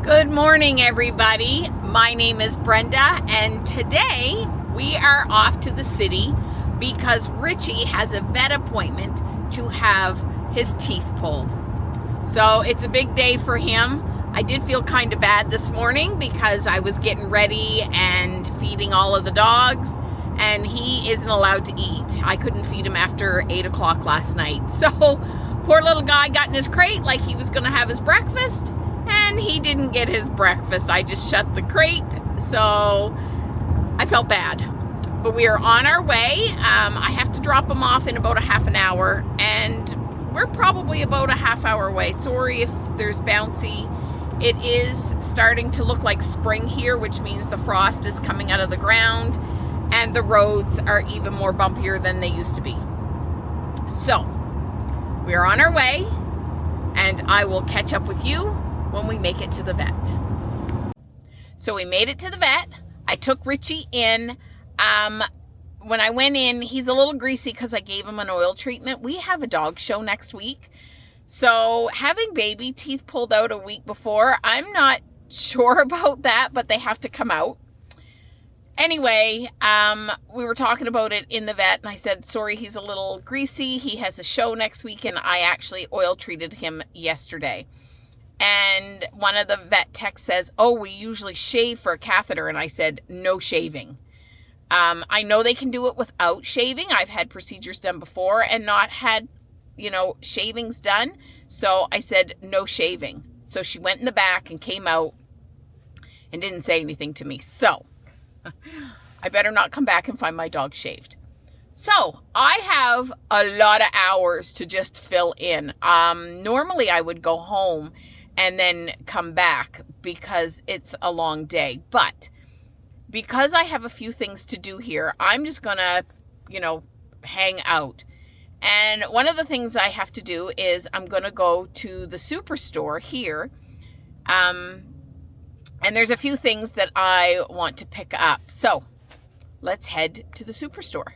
Good morning, everybody. My name is Brenda, and today we are off to the city because Richey has a vet appointment to have his teeth pulled. So it's a big day for him. I did feel kind of bad this morning because I was getting ready and feeding all of the dogs, and he isn't allowed to eat. I couldn't feed him after 8 o'clock last night. So poor little guy got in his crate like he was going to have his breakfast. And he didn't get his breakfast. I just shut the crate, so I felt bad. But we are on our way. I have to drop him off in about a half an hour, and we're probably about a half hour away. Sorry if there's bouncy. It is starting to look like spring here, which means the frost is coming out of the ground, and the roads are even more bumpier than they used to be. So, we are on our way, and I will catch up with you when we make it to the vet. So we made it to the vet. I took Richey in. When I went in, he's a little greasy because I gave him an oil treatment. We have a dog show next week. So having baby teeth pulled out a week before, I'm not sure about that, but they have to come out. Anyway, we were talking about it in the vet, and I said, sorry, he's a little greasy. He has a show next week, and I actually oil treated him yesterday. And one of the vet techs says, oh, we usually shave for a catheter. And I said, no shaving. I know they can do it without shaving. I've had procedures done before and not had, shavings done. So I said, no shaving. So she went in the back and came out and didn't say anything to me. So I better not come back and find my dog shaved. So I have a lot of hours to just fill in. Normally I would go home and then come back because it's a long day. But because I have a few things to do here, I'm just going to, hang out. And one of the things I have to do is I'm going to go to the superstore here. And there's a few things that I want to pick up. So let's head to the superstore.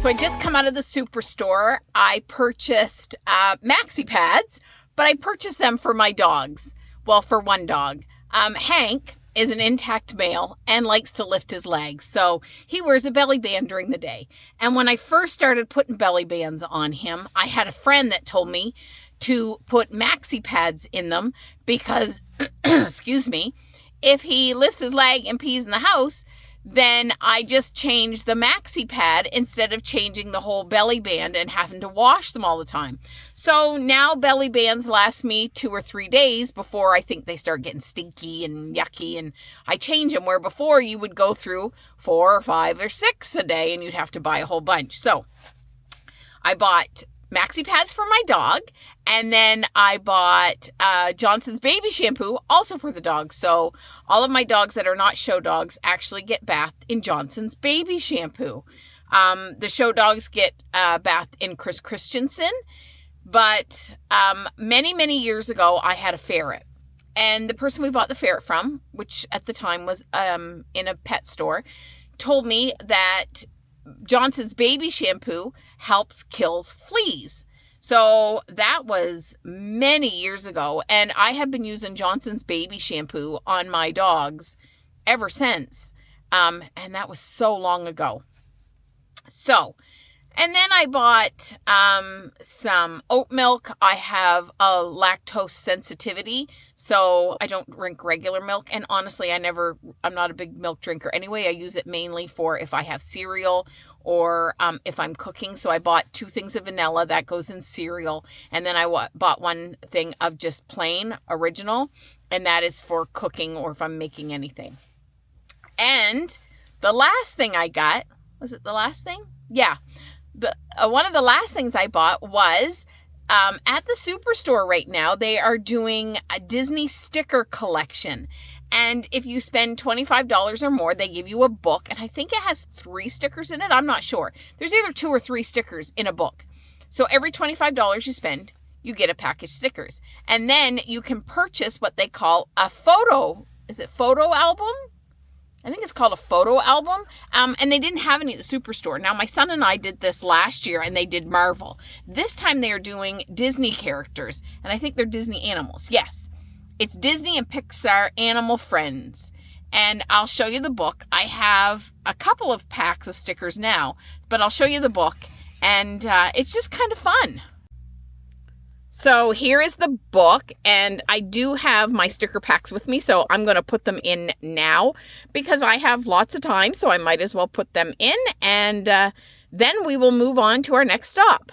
So I just come out of the superstore. I purchased maxi pads, but I purchased them for my dogs. Well, for one dog. Hank is an intact male and likes to lift his legs. So he wears a belly band during the day. And when I first started putting belly bands on him, I had a friend that told me to put maxi pads in them because, excuse me, if he lifts his leg and pees in the house, then I just change the maxi pad instead of changing the whole belly band and having to wash them all the time. So now belly bands last me 2 or 3 days before I think they start getting stinky and yucky, and I change them, where before you would go through 4 or 5 or 6 a day and you'd have to buy a whole bunch. So I bought maxi pads for my dog, and then I bought Johnson's baby shampoo also for the dog. So all of my dogs that are not show dogs actually get bathed in Johnson's baby shampoo. The show dogs get bathed in Chris Christensen, but many years ago I had a ferret, and the person we bought the ferret from, which at the time was in a pet store, told me that Johnson's baby shampoo helps kill fleas. So that was many years ago, and I have been using Johnson's baby shampoo on my dogs ever since, and that was so long ago. So And then I bought some oat milk. I have a lactose sensitivity, so I don't drink regular milk. And honestly, I'm not a big milk drinker anyway. I use it mainly for if I have cereal or if I'm cooking. So I bought 2 things of vanilla that goes in cereal. And then I bought 1 thing of just plain original, and that is for cooking or if I'm making anything. And the last thing I got, was it the last thing? Yeah. One of the last things I bought was at the Superstore right now. They are doing a Disney sticker collection. And if you spend $25 or more, they give you a book. And I think it has 3 stickers in it. I'm not sure. There's either 2 or 3 stickers in a book. So every $25 you spend, you get a package of stickers. And then you can purchase what they call a photo. Is it photo album? I think it's called a photo album, and they didn't have any at the Superstore. Now, my son and I did this last year, and they did Marvel. This time, they are doing Disney characters, and I think they're Disney animals. Yes, it's Disney and Pixar Animal Friends, and I'll show you the book. I have a couple of packs of stickers now, but I'll show you the book, and it's just kind of fun. So here is the book, and I do have my sticker packs with me, so I'm going to put them in now because I have lots of time, so I might as well put them in, and then we will move on to our next stop.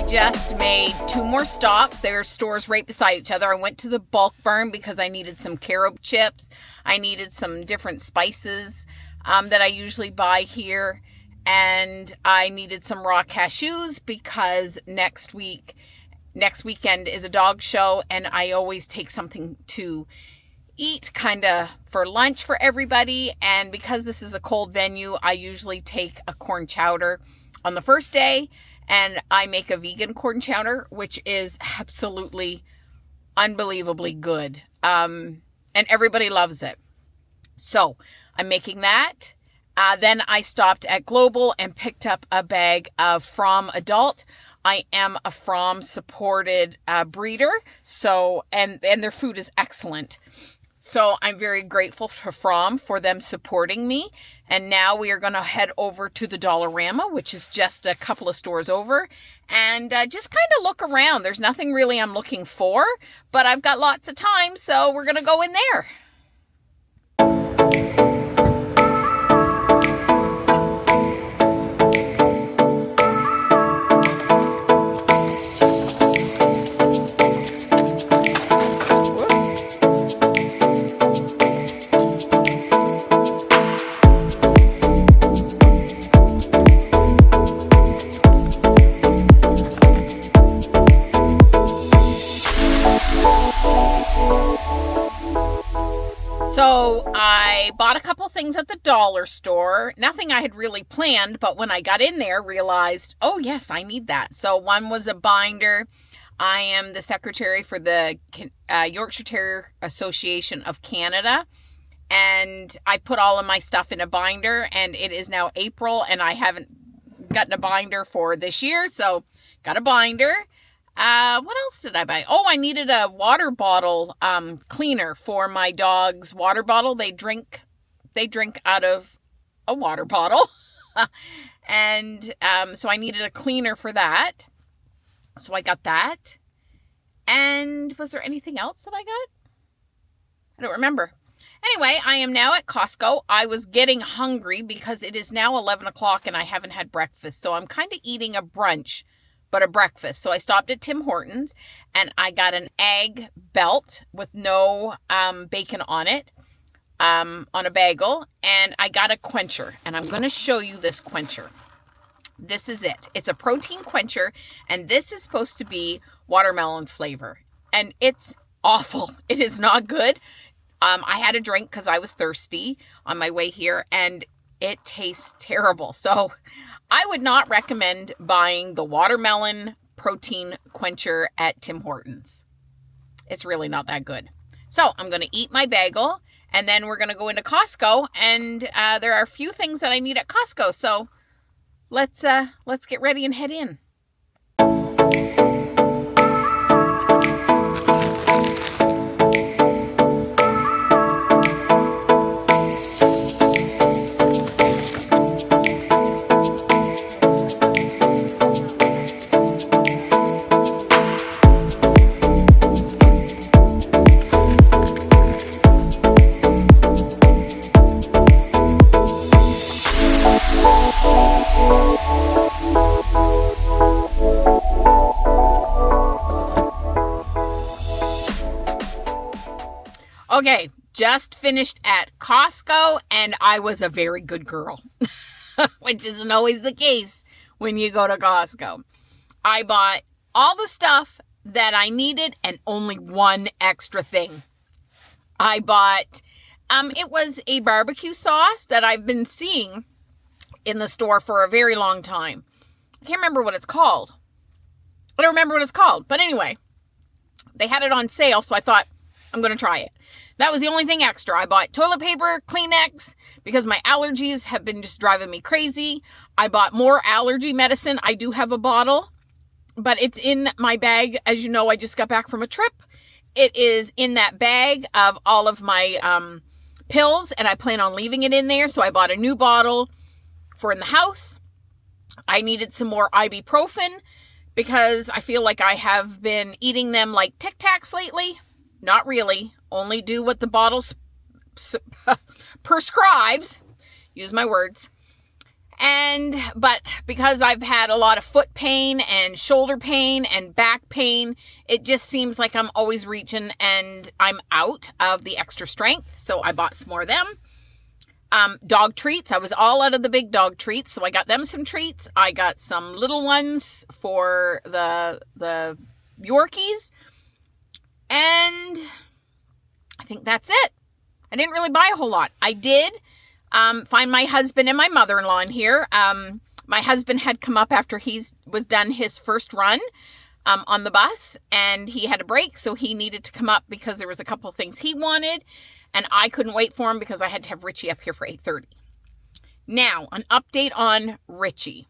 Just made 2 more stops. There are stores right beside each other. I went to the bulk barn because I needed some carob chips. I needed some different spices that I usually buy here. And I needed some raw cashews because next weekend is a dog show, and I always take something to eat kind of for lunch for everybody. And because this is a cold venue, I usually take a corn chowder on the first day. And I make a vegan corn chowder, which is absolutely unbelievably good. And everybody loves it. So I'm making that. Then I stopped at Global and picked up a bag of From Adult. I am a From supported breeder. So, and their food is excellent. So I'm very grateful for From for them supporting me. And now we are going to head over to the Dollarama, which is just a couple of stores over, and just kind of look around. There's nothing really I'm looking for, but I've got lots of time, so we're going to go in there. So I bought a couple things at the dollar store. Nothing I had really planned, but when I got in there, realized, oh yes, I need that. So one was a binder. I am the secretary for the Yorkshire Terrier Association of Canada. And I put all of my stuff in a binder, and it is now April, and I haven't gotten a binder for this year. So got a binder. What else did I buy? Oh, I needed a water bottle cleaner for my dog's water bottle. They drink out of a water bottle. And so I needed a cleaner for that. So I got that. And was there anything else that I got? I don't remember. Anyway, I am now at Costco. I was getting hungry because it is now 11 o'clock and I haven't had breakfast. So I'm kind of eating a brunch, but a breakfast. So I stopped at Tim Hortons and I got an egg belt with no bacon on it, on a bagel. And I got a quencher, and I'm going to show you this quencher. This is it. It's a protein quencher, and this is supposed to be watermelon flavor. And it's awful. It is not good. I had a drink because I was thirsty on my way here, and it tastes terrible. So I would not recommend buying the watermelon protein quencher at Tim Hortons. It's really not that good. So I'm going to eat my bagel, and then we're going to go into Costco, and there are a few things that I need at Costco. So let's get ready and head in. Okay, just finished at Costco, and I was a very good girl, which isn't always the case when you go to Costco. I bought all the stuff that I needed and only one extra thing. I bought, it was a barbecue sauce that I've been seeing in the store for a very long time. I can't remember what it's called. I don't remember what it's called, but anyway, they had it on sale, so I thought, I'm going to try it. That was the only thing extra. I bought toilet paper, Kleenex, because my allergies have been just driving me crazy. I bought more allergy medicine. I do have a bottle, but it's in my bag. As you know, I just got back from a trip. It is in that bag of all of my pills, and I plan on leaving it in there. So I bought a new bottle for in the house. I needed some more ibuprofen because I feel like I have been eating them like Tic Tacs lately. Not really. Only do what the bottle prescribes. Use my words. But because I've had a lot of foot pain and shoulder pain and back pain, it just seems like I'm always reaching and I'm out of the extra strength. So I bought some more of them. Dog treats. I was all out of the big dog treats. So I got them some treats. I got some little ones for the Yorkies. And I think that's it. I didn't really buy a whole lot. I did find my husband and my mother-in-law in here. My husband had come up after he was done his first run on the bus, and he had a break, so he needed to come up because there was a couple of things he wanted, and I couldn't wait for him because I had to have Richey up here for 8:30. Now, an update on Richey.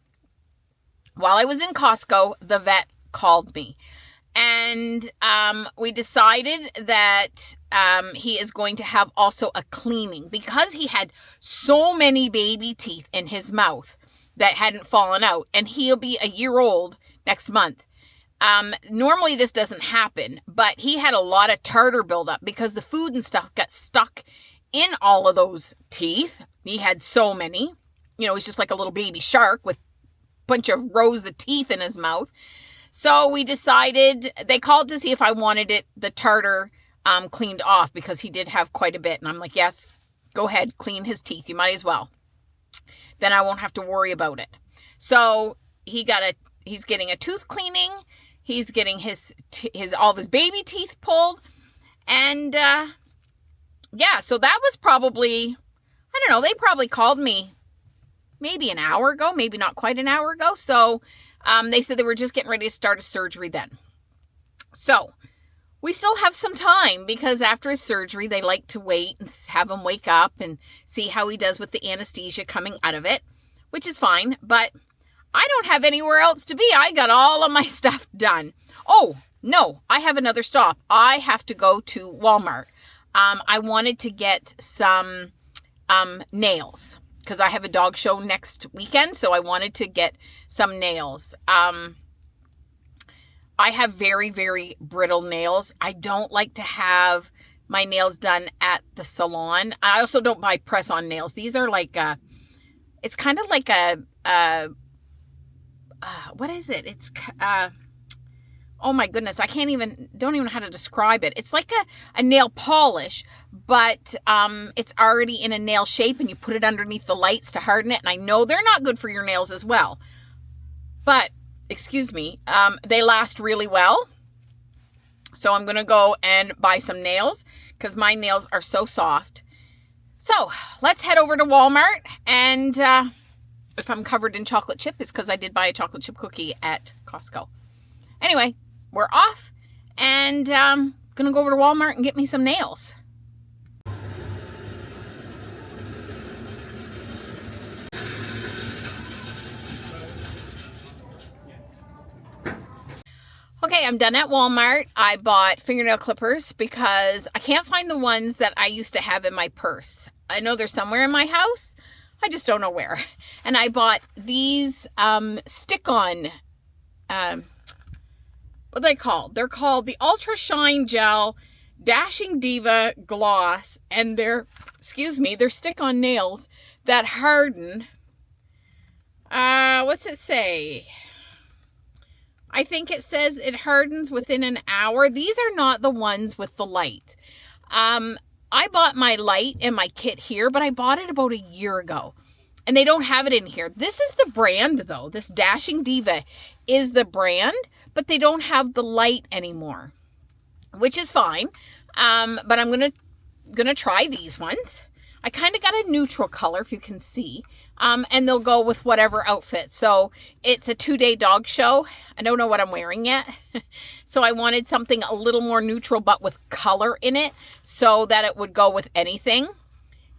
While I was in Costco, the vet called me. And we decided that he is going to have also a cleaning because he had so many baby teeth in his mouth that hadn't fallen out. And he'll be a year old next month. Normally this doesn't happen, but he had a lot of tartar buildup because the food and stuff got stuck in all of those teeth. He had so many. You know, he's just like a little baby shark with a bunch of rows of teeth in his mouth. So we decided, they called to see if I wanted the tartar cleaned off because he did have quite a bit. And I'm like, yes, go ahead, clean his teeth. You might as well. Then I won't have to worry about it. So he's getting a tooth cleaning. He's getting all of his baby teeth pulled. And yeah, so that was probably, I don't know, they probably called me maybe an hour ago, maybe not quite an hour ago. So they said they were just getting ready to start a surgery then. So we still have some time because after his surgery, they like to wait and have him wake up and see how he does with the anesthesia coming out of it, which is fine. But I don't have anywhere else to be. I got all of my stuff done. Oh, no, I have another stop. I have to go to Walmart. I wanted to get some nails, because I have a dog show next weekend, so I wanted to get some nails. I have very, very brittle nails. I don't like to have my nails done at the salon. I also don't buy press-on nails. These are like it's kind of like what is it? It's oh my goodness, don't even know how to describe it. It's like a nail polish, but it's already in a nail shape and you put it underneath the lights to harden it. And I know they're not good for your nails as well, but excuse me, they last really well. So I'm going to go and buy some nails because my nails are so soft. So let's head over to Walmart, and if I'm covered in chocolate chip, it's because I did buy a chocolate chip cookie at Costco. Anyway, we're off, and gonna go over to Walmart and get me some nails. Okay, I'm done at Walmart. I bought fingernail clippers because I can't find the ones that I used to have in my purse. I know they're somewhere in my house. I just don't know where. And I bought these stick-on, what are they called? They're called the Ultra Shine Gel Dashing Diva Gloss. And they're stick-on nails that harden. What's it say? I think it says it hardens within an hour. These are not the ones with the light. I bought my light in my kit here, but I bought it about a year ago. And they don't have it in here. This is the brand, though. This Dashing Diva is the brand, but they don't have the light anymore, which is fine. But I'm gonna try these ones. I kind of got a neutral color, if you can see. And they'll go with whatever outfit. So it's a 2-day dog show. I don't know what I'm wearing yet. So I wanted something a little more neutral, but with color in it, so that it would go with anything.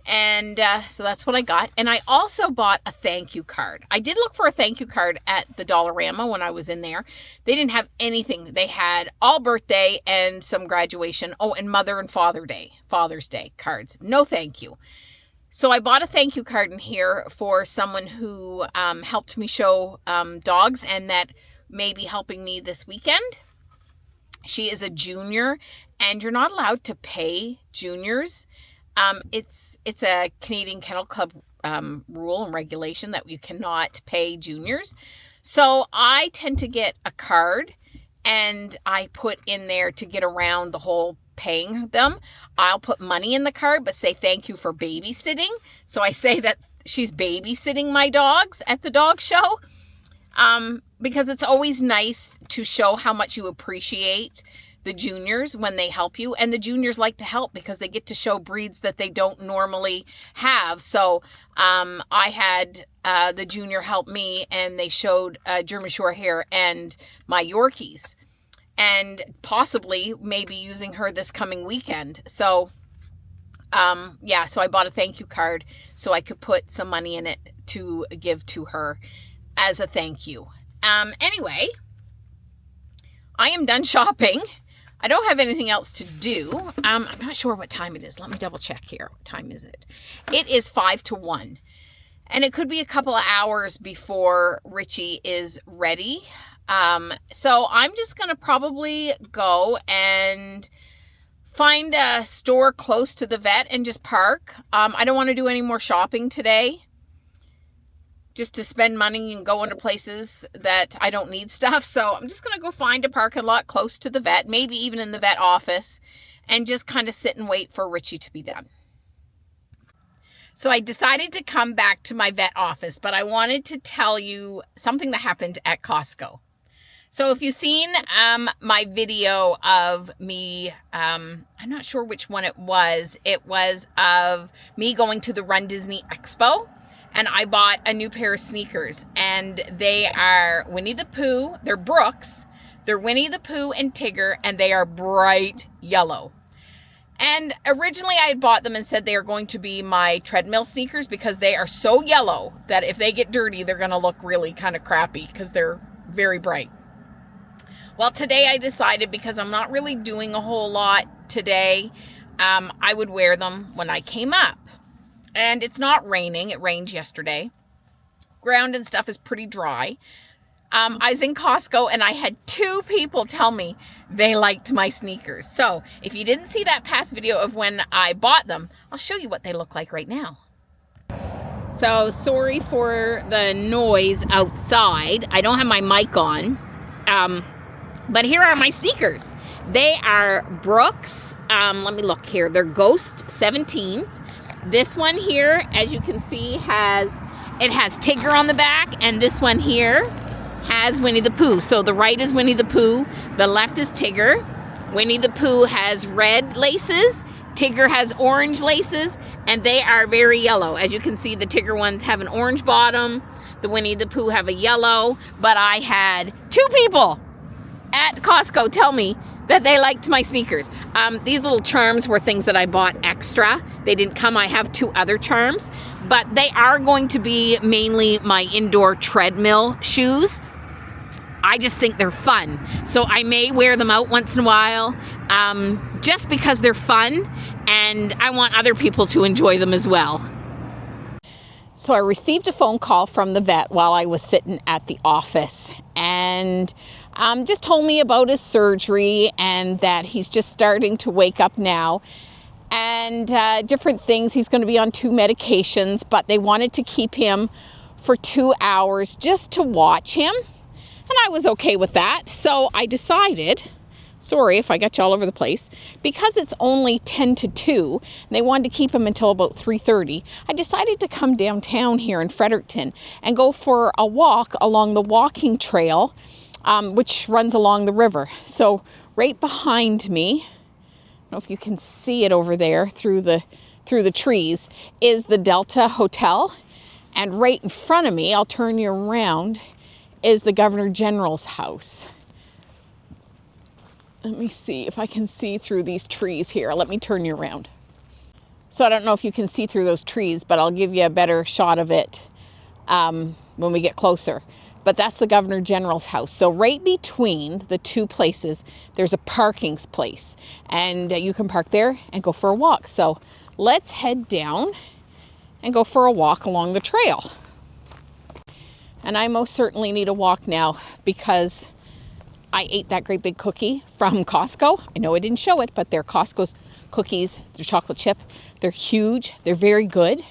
And so that's what I got. And I also bought a thank you card. I did look for a thank you card at the Dollarama when I was in there. They didn't have anything. They had all birthday and some graduation. Oh, and Mother and Father's Day cards. No thank you. So I bought a thank you card in here for someone who helped me show dogs, and that may be helping me this weekend. She is a junior, and you're not allowed to pay juniors. It's a Canadian Kennel Club rule and regulation that you cannot pay juniors. So I tend to get a card, and I put in there to get around the whole paying them. I'll put money in the card, but say thank you for babysitting. So I say that she's babysitting my dogs at the dog show, because it's always nice to show how much you appreciate the juniors when they help you. And the juniors like to help because they get to show breeds that they don't normally have. So I had the junior help me, and they showed German Short Hair and my Yorkies, and possibly maybe using her this coming weekend. So yeah, so I bought a thank you card so I could put some money in it to give to her as a thank you. Anyway, I am done shopping. I don't have anything else to do. I'm not sure what time it is. Let me double check here. What time is it? It is 5 to 1. And it could be a couple of hours before Richey is ready. So I'm just going to probably go and find a store close to the vet and just park. I don't want to do any more shopping today, just to spend money and go into places that I don't need stuff. So I'm just going to go find a parking lot close to the vet, maybe even in the vet office, and just kind of sit and wait for Richey to be done. So I decided to come back to my vet office, but I wanted to tell you something that happened at Costco. So if you've seen my video of me, I'm not sure which one it was of me going to the Run Disney Expo, and I bought a new pair of sneakers, and they are Winnie the Pooh. They're Brooks. They're Winnie the Pooh and Tigger, and they are bright yellow. And originally I had bought them and said they are going to be my treadmill sneakers because they are so yellow that if they get dirty, they're going to look really kind of crappy because they're very bright. Well, today I decided, because I'm not really doing a whole lot today, I would wear them when I came up. And it's not raining. It rained yesterday. Ground and stuff is pretty dry. I was in Costco, and I had 2 people tell me they liked my sneakers. So if you didn't see that past video of when I bought them, I'll show you what they look like right now. So sorry for the noise outside. I don't have my mic on. But here are my sneakers. They are Brooks. Let me look here. They're Ghost 17s. This one here, as you can see, has Tigger on the back, and this one here has Winnie the Pooh. So the right is Winnie the Pooh, the left is Tigger. Winnie the Pooh has red laces, Tigger has orange laces, and they are very yellow. As you can see, the Tigger ones have an orange bottom. The Winnie the Pooh have a yellow. But I had 2 people at Costco tell me that they liked my sneakers. These little charms were things that I bought extra. They didn't come. I have 2 other charms, but they are going to be mainly my indoor treadmill shoes. I just think they're fun. So I may wear them out once in a while, just because they're fun, and I want other people to enjoy them as well. So I received a phone call from the vet while I was sitting at the office, and just told me about his surgery and that he's just starting to wake up now, and different things. He's going to be on 2 medications, but they wanted to keep him for 2 hours just to watch him. And I was okay with that. So I decided, sorry if I got you all over the place, because it's only 10 to 2, and they wanted to keep him until about 3:30, I decided to come downtown here in Fredericton and go for a walk along the walking trail, which runs along the river. So right behind me, I don't know if you can see it over there through the trees, is the Delta Hotel. And right in front of me, I'll turn you around, is the Governor General's house. Let me see if I can see through these trees here. Let me turn you around. So I don't know if you can see through those trees, but I'll give you a better shot of it when we get closer. But that's the Governor General's house. So right between the 2 places, there's a parking place, and you can park there and go for a walk. So let's head down and go for a walk along the trail. And I most certainly need a walk now because I ate that great big cookie from Costco. I know I didn't show it, but they're Costco's cookies. They're chocolate chip. They're huge. They're very good.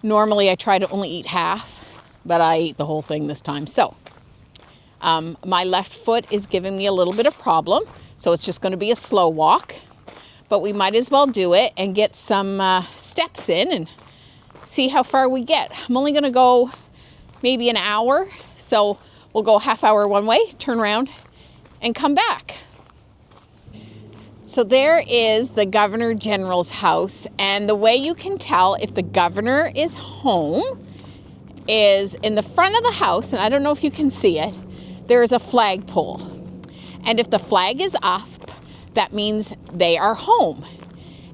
Normally I try to only eat half, but I ate the whole thing this time. So my left foot is giving me a little bit of problem, so it's just going to be a slow walk. But we might as well do it and get some steps in and see how far we get. I'm only going to go maybe an hour, so we'll go a half hour one way, turn around, and come back. So there is the Governor General's house, and the way you can tell if the governor is home is in the front of the house, and I don't know if you can see it, there is a flagpole. And if the flag is up, that means they are home.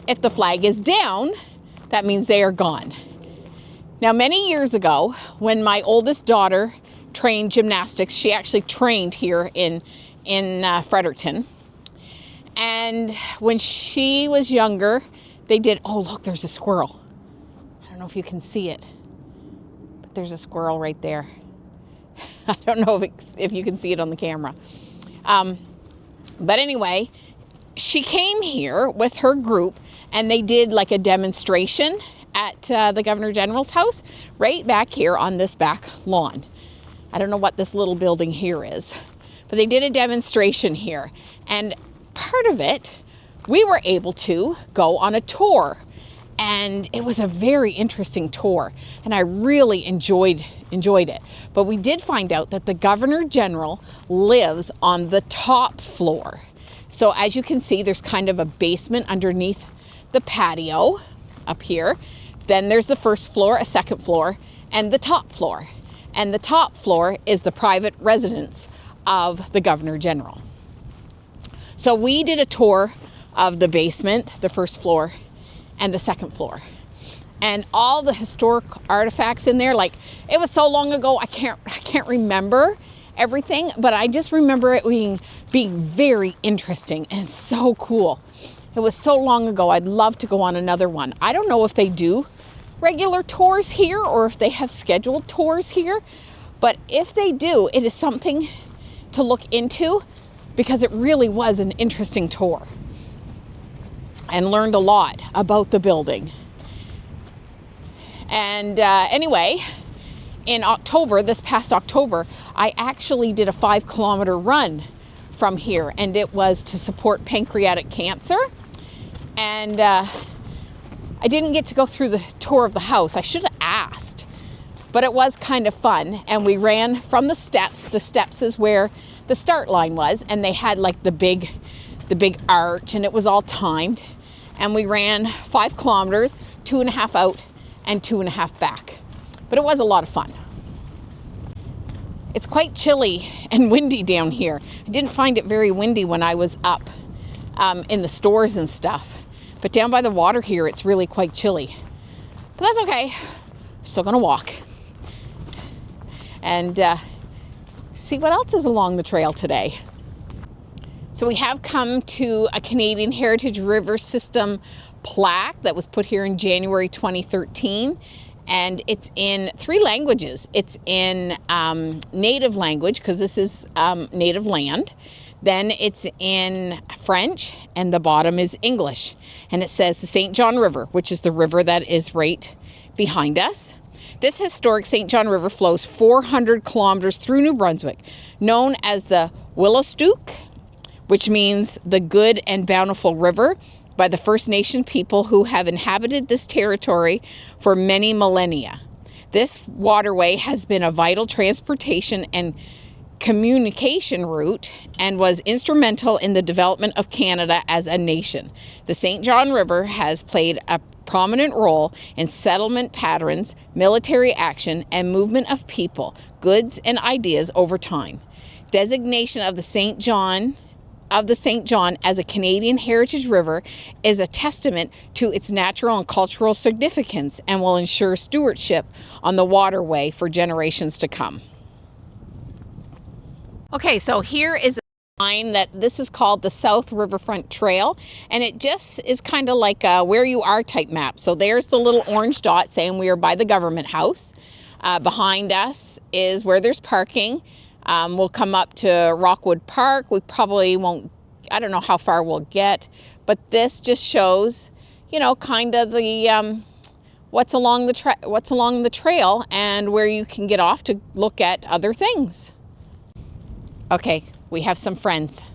If the flag is down, that means they are gone. Now, many years ago, when my oldest daughter trained gymnastics, she actually trained here in Fredericton. And when she was younger, they did, oh, look, there's a squirrel. I don't know if you can see it, but there's a squirrel right there. I don't know if you can see it on the camera. But anyway, she came here with her group, and they did like a demonstration at the Governor General's house right back here on this back lawn. I don't know what this little building here is, but they did a demonstration here. And part of it, we were able to go on a tour. And it was a very interesting tour. And I really enjoyed it. But we did find out that the Governor General lives on the top floor. So as you can see, there's kind of a basement underneath the patio up here. Then there's the first floor, a second floor, and the top floor. And the top floor is the private residence of the Governor General. So we did a tour of the basement, the first floor, and the second floor. And all the historic artifacts in there, like it was so long ago, I can't remember everything, but I just remember it being very interesting and so cool. It was so long ago, I'd love to go on another one. I don't know if they do regular tours here or if they have scheduled tours here, but if they do, it is something to look into because it really was an interesting tour and learned a lot about the building. And anyway, in October, this past October, I actually did a 5-kilometer run from here, and it was to support pancreatic cancer. And I didn't get to go through the tour of the house. I should have asked, but it was kind of fun. And we ran from the steps. The steps is where the start line was, and they had like the big arch, and it was all timed. and we ran 5 kilometers, 2.5 out and 2.5 back. But it was a lot of fun. It's quite chilly and windy down here. I didn't find it very windy when I was up in the stores and stuff. But down by the water here, it's really quite chilly. But that's okay. I'm still gonna walk and see what else is along the trail today. So we have come to a Canadian Heritage River System plaque that was put here in January 2013. And it's in 3 languages. It's in native language, because this is native land. Then it's in French, and the bottom is English. And it says the St. John River, which is the river that is right behind us. This historic St. John River flows 400 kilometers through New Brunswick, known as the Willostook, which means the good and bountiful river, by the First Nation people who have inhabited this territory for many millennia. This waterway has been a vital transportation and communication route and was instrumental in the development of Canada as a nation. The St. John River has played a prominent role in settlement patterns, military action, and movement of people, goods, and ideas over time. Designation of the St. John as a Canadian Heritage River is a testament to its natural and cultural significance and will ensure stewardship on the waterway for generations to come. Okay, so here is a line that this is called the South Riverfront Trail, and it just is kind of like a where you are type map. So there's the little orange dot saying we are by the government house. Behind us is where there's parking. We'll come up to Rockwood Park. We probably won't, I don't know how far we'll get, but this just shows, you know, kind of the what's along the trail and where you can get off to look at other things. Okay, we have some friends.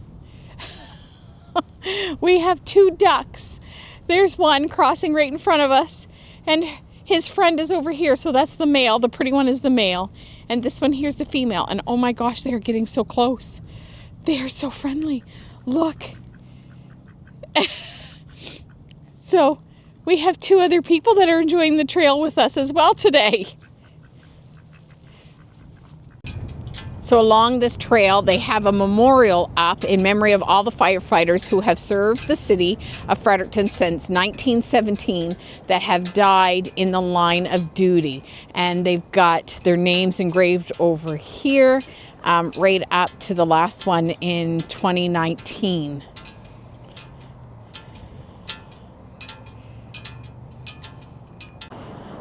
We have 2 ducks. There's one crossing right in front of us, and his friend is over here, so that's the male. The pretty one is the male. And this one here's the female. And oh my gosh, they are getting so close. They are so friendly. Look. So we have 2 other people that are enjoying the trail with us as well today. So along this trail, they have a memorial up in memory of all the firefighters who have served the city of Fredericton since 1917 that have died in the line of duty. And they've got their names engraved over here, right up to the last one in 2019.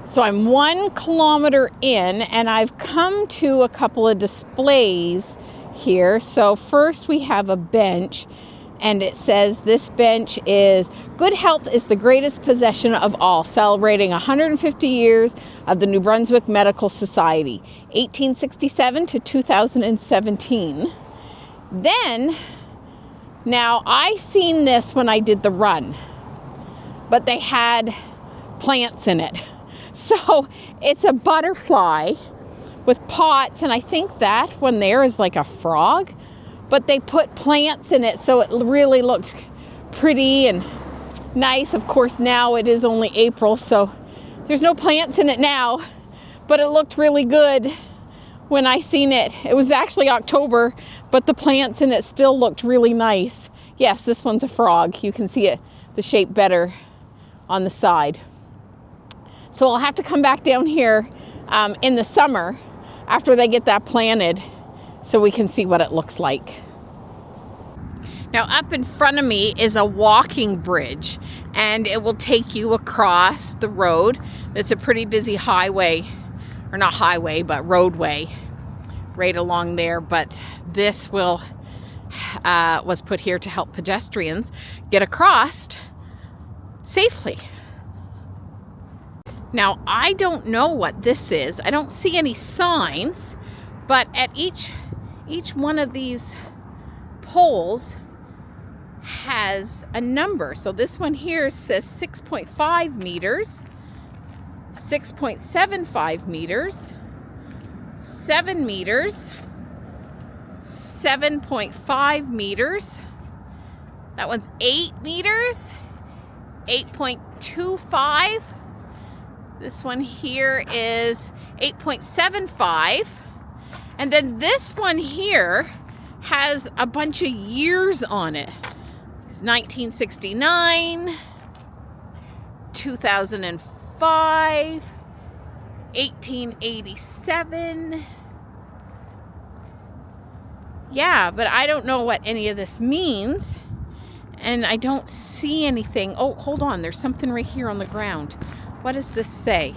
So I'm 1 kilometer in, and I've come to a couple of displays here. So first we have a bench, and it says this bench is "Good health is the greatest possession of all," celebrating 150 years of the New Brunswick Medical Society, 1867 to 2017. Then, now I seen this when I did the run, but they had plants in it. So it's a butterfly with pots, and I think that one there is like a frog, but they put plants in it, so it really looked pretty and nice. Of course, now it is only April, so there's no plants in it now, but it looked really good when I seen it. It was actually October, but the plants in it still looked really nice. Yes, this one's a frog. You can see it, the shape better on the side. So I'll have to come back down here in the summer after they get that planted so we can see what it looks like. Now up in front of me is a walking bridge, and it will take you across the road. It's a pretty busy highway, or not highway, but roadway right along there. But this was put here to help pedestrians get across safely. Now, I don't know what this is. I don't see any signs, but at each one of these poles has a number. So this one here says 6.5 meters, 6.75 meters, 7 meters, 7.5 meters. That one's 8 meters, 8.25. This one here is 8.75. And then this one here has a bunch of years on it. It's 1969, 2005, 1887. Yeah, but I don't know what any of this means. And I don't see anything. Oh, hold on. There's something right here on the ground. What does this say?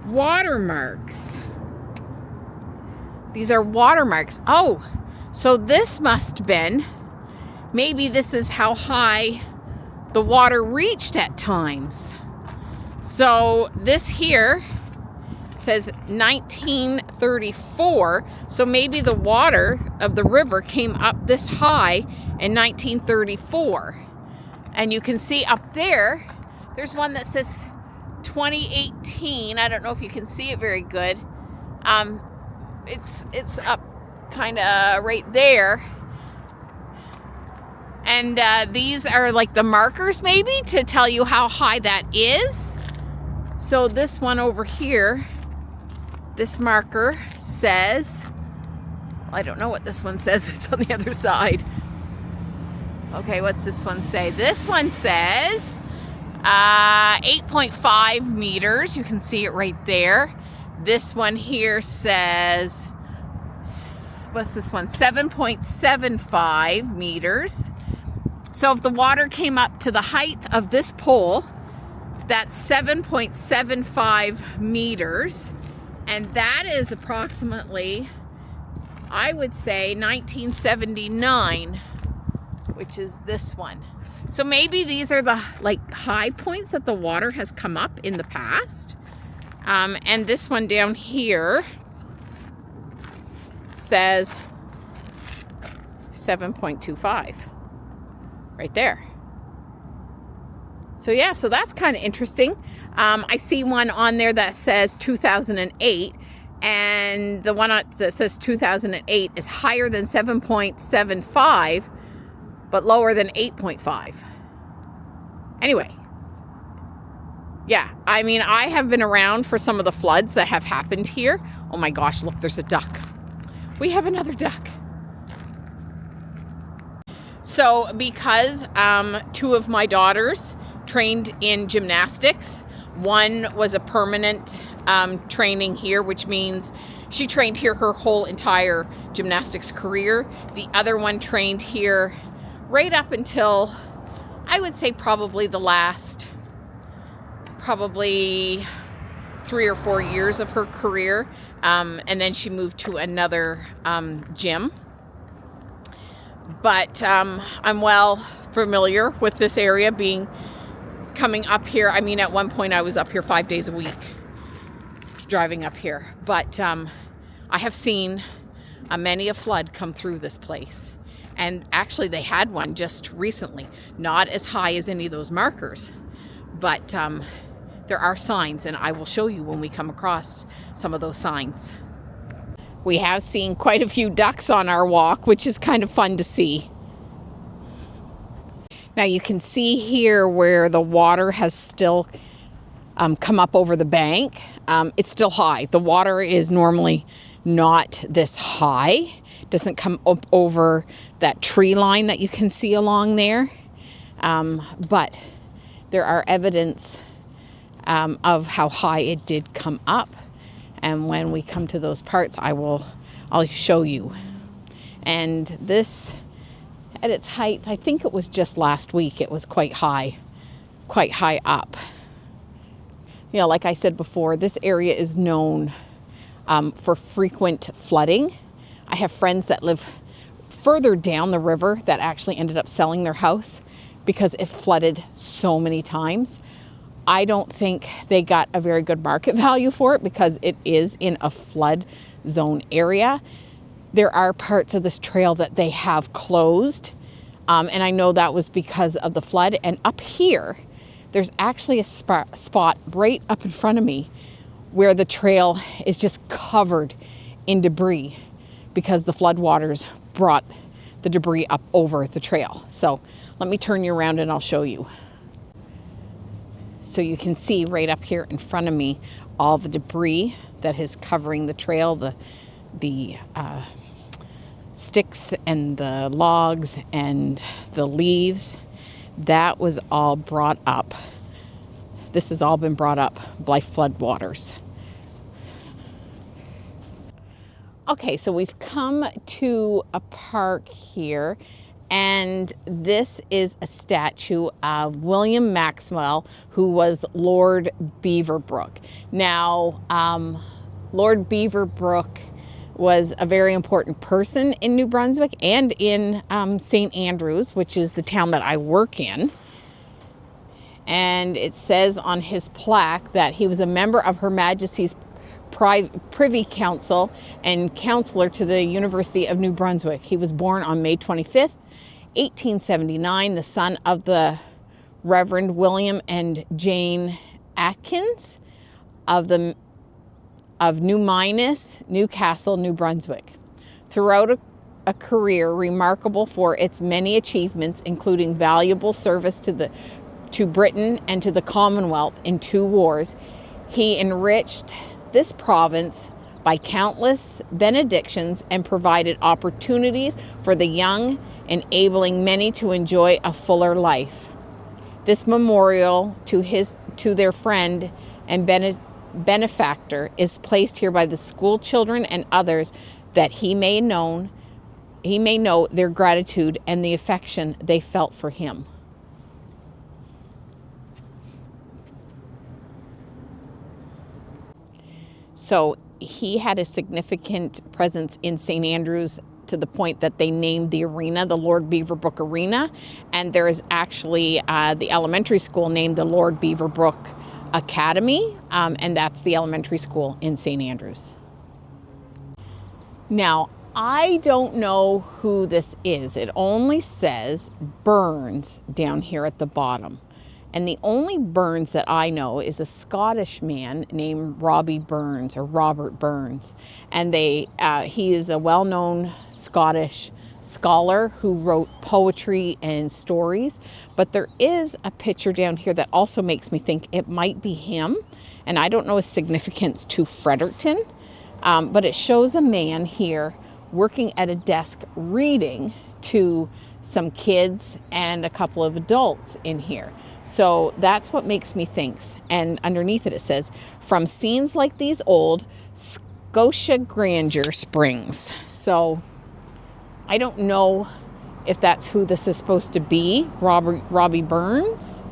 Watermarks. These are watermarks. Oh, so this must have been, maybe this is how high the water reached at times. So this here says 1934. So maybe the water of the river came up this high in 1934. And you can see up there, there's one that says 2018. I don't know if you can see it very good. It's up kind of right there. And these are like the markers maybe to tell you how high that is. So this one over here, this marker says, I don't know what this one says. It's on the other side. Okay, what's this one say? This one says 8.5 meters. You can see it right there. This one here says, what's this one? 7.75 meters. So if the water came up to the height of this pole, that's 7.75 meters. And that is approximately, I would say, 1979, which is this one. So maybe these are the like high points that the water has come up in the past. And this one down here says 7.25 right there. So yeah, so that's kind of interesting. I see one on there that says 2008, and the one that says 2008 is higher than 7.75, but lower than 8.5. Anyway. Yeah, I mean, I have been around for some of the floods that have happened here. Oh my gosh, look, there's a duck. We have another duck. So because two of my daughters trained in gymnastics, one was a permanent training here, which means she trained here her whole entire gymnastics career. The other one trained here right up until, I would say, probably the last 3 or 4 years of her career, and then she moved to another gym. But I'm well familiar with this area, coming up here. I mean, at one point I was up here 5 days a week driving up here, but I have seen many a flood come through this place. And actually they had one just recently, not as high as any of those markers, but there are signs, and I will show you when we come across some of those signs. We have seen quite a few ducks on our walk, which is kind of fun to see. Now you can see here where the water has still come up over the bank. It's still high. The water is normally not this high. It doesn't come up over that tree line that you can see along there. But there are evidence of how high it did come up, and when we come to those parts I'll show you. And this, at its height, I think it was just last week, it was quite high up. You know, like I said before, this area is known for frequent flooding. I have friends that live further down the river that actually ended up selling their house because it flooded so many times. I don't think they got a very good market value for it because it is in a flood zone area. There are parts of this trail that they have closed, and I know that was because of the flood. And up here, there's actually a spot right up in front of me where the trail is just covered in debris because the floodwaters brought the debris up over the trail. So let me turn you around and I'll show you. So you can see right up here in front of me all the debris that is covering the trail, the sticks and the logs and the leaves. That was all brought up. This has all been brought up by floodwaters. Okay, so we've come to a park here, and this is a statue of William Maxwell, who was Lord Beaverbrook. Now, Lord Beaverbrook was a very important person in New Brunswick and in St. Andrews, which is the town that I work in. And it says on his plaque that he was a member of Her Majesty's Privy Council and counselor to the University of New Brunswick. He was born on May 25th, 1879, the son of the Reverend William and Jane Atkins of New Minas, Newcastle, New Brunswick. Throughout a career remarkable for its many achievements, including valuable service to Britain and to the Commonwealth in 2 wars, he enriched this province by countless benedictions and provided opportunities for the young, enabling many to enjoy a fuller life. This memorial to their friend and benefactor is placed here by the school children and others, that he may know their gratitude and the affection they felt for him. So he had a significant presence in St. Andrews, to the point that they named the arena the Lord Beaverbrook Arena. And there is actually the elementary school named the Lord Beaverbrook Academy, and that's the elementary school in St. Andrews. Now, I don't know who this is. It only says Burns down here at the bottom. And the only Burns that I know is a Scottish man named Robert Burns. And he is a well-known Scottish scholar who wrote poetry and stories. But there is a picture down here that also makes me think it might be him. And I don't know his significance to Fredericton, but it shows a man here working at a desk reading to some kids and a couple of adults in here. So that's what makes me think. And underneath it says, from scenes like these old, Scotia grandeur springs. So I don't know if that's who this is supposed to be, Robbie Burns,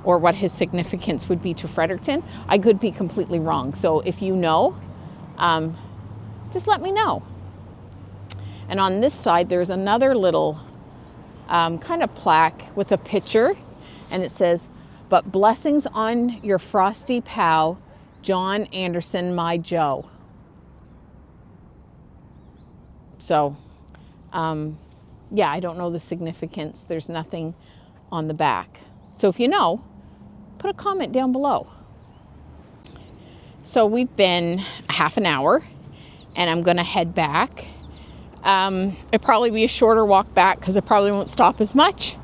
or what his significance would be to Fredericton. I could be completely wrong. So if you know, just let me know. And on this side, there's another little kind of plaque with a picture, and it says, but blessings on your frosty pow, John Anderson, my Joe. So, yeah, I don't know the significance. There's nothing on the back. So if you know, put a comment down below. So we've been a half an hour, and I'm going to head back. It'll probably be a shorter walk back because I probably won't stop as much.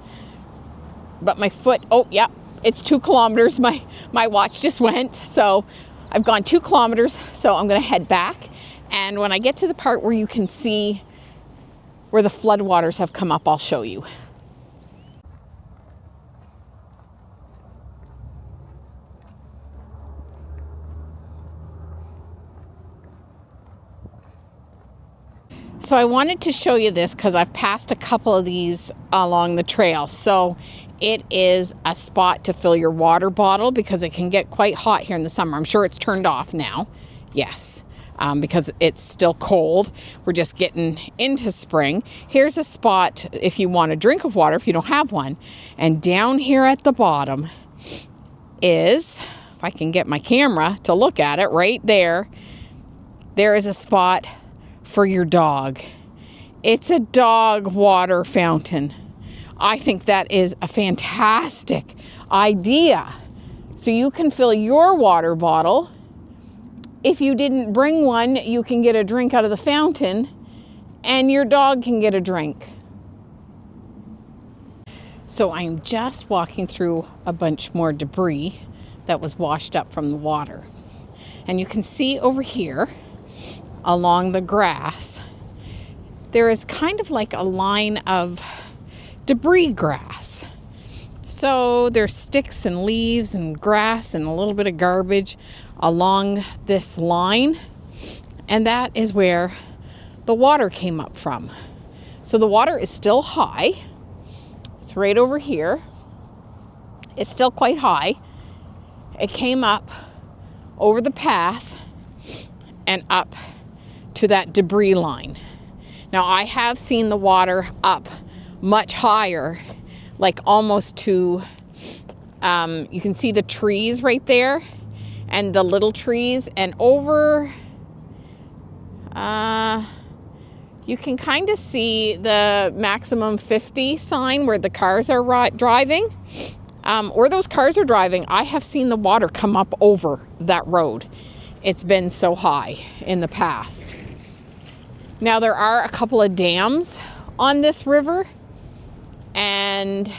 But my foot, oh yeah, it's 2 kilometers. My watch just went. So I've gone 2 kilometers. So I'm going to head back. And when I get to the part where you can see where the floodwaters have come up, I'll show you. So I wanted to show you this because I've passed a couple of these along the trail. So it is a spot to fill your water bottle because it can get quite hot here in the summer. I'm sure it's turned off now. Yes, because it's still cold. We're just getting into spring. Here's a spot if you want a drink of water, if you don't have one. And down here at the bottom is, if I can get my camera to look at it, right there, there is a spot for your dog. It's a dog water fountain. I think that is a fantastic idea. So you can fill your water bottle. If you didn't bring one, you can get a drink out of the fountain, and your dog can get a drink. So I'm just walking through a bunch more debris that was washed up from the water. And you can see over here along the grass, there is kind of like a line of debris grass. So there's sticks and leaves and grass and a little bit of garbage along this line. And that is where the water came up from. So the water is still high. It's right over here. It's still quite high. It came up over the path and up to that debris line. Now I have seen the water up much higher, like almost to, you can see the trees right there and the little trees, and over, you can kind of see the maximum 50 sign where the cars are driving. Or those cars are driving. I have seen the water come up over that road. It's been so high in the past. Now there are a couple of dams on this river, and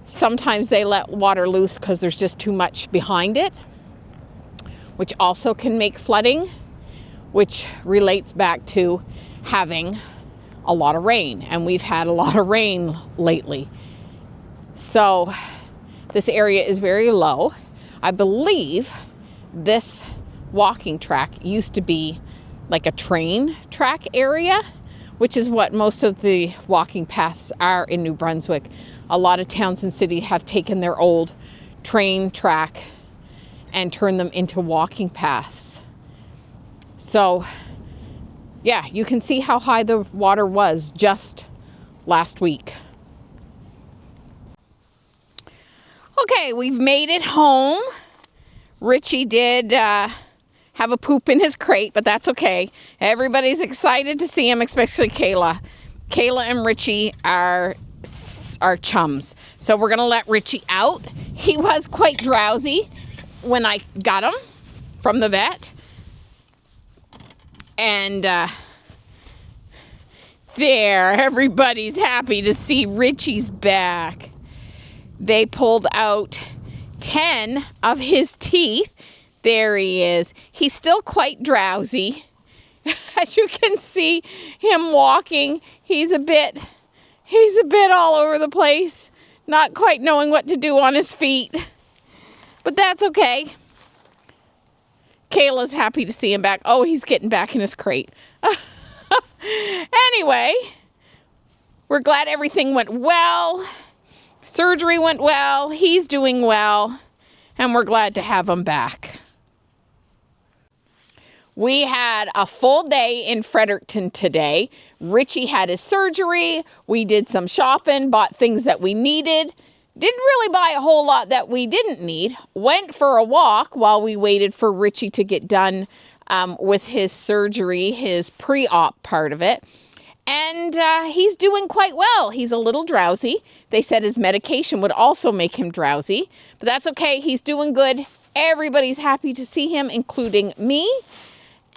sometimes they let water loose because there's just too much behind it, which also can make flooding, which relates back to having a lot of rain. And we've had a lot of rain lately. So this area is very low. I believe this walking track used to be like a train track area, which is what most of the walking paths are in New Brunswick. A lot of towns and cities have taken their old train track and turned them into walking paths. So yeah, you can see how high the water was just last week. Okay, we've made it home. Richey did have a poop in his crate, but that's okay. Everybody's excited to see him, especially Kayla. Kayla and Richey are chums. So we're going to let Richey out. He was quite drowsy when I got him from the vet. And there, everybody's happy to see Richey's back. They pulled out 10 of his teeth. There he is. He's still quite drowsy. As you can see him walking, he's a bit all over the place, not quite knowing what to do on his feet. But that's okay. Kayla's happy to see him back. Oh, he's getting back in his crate. Anyway, we're glad everything went well. Surgery went well. He's doing well. And we're glad to have him back. We had a full day in Fredericton today. Richey had his surgery. We did some shopping, bought things that we needed. Didn't really buy a whole lot that we didn't need. Went for a walk while we waited for Richey to get done with his surgery, his pre-op part of it. And he's doing quite well. He's a little drowsy. They said his medication would also make him drowsy. But that's okay. He's doing good. Everybody's happy to see him, including me.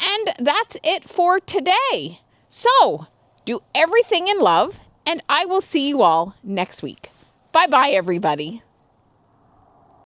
And that's it for today. So, do everything in love, and I will see you all next week. Bye-bye, everybody.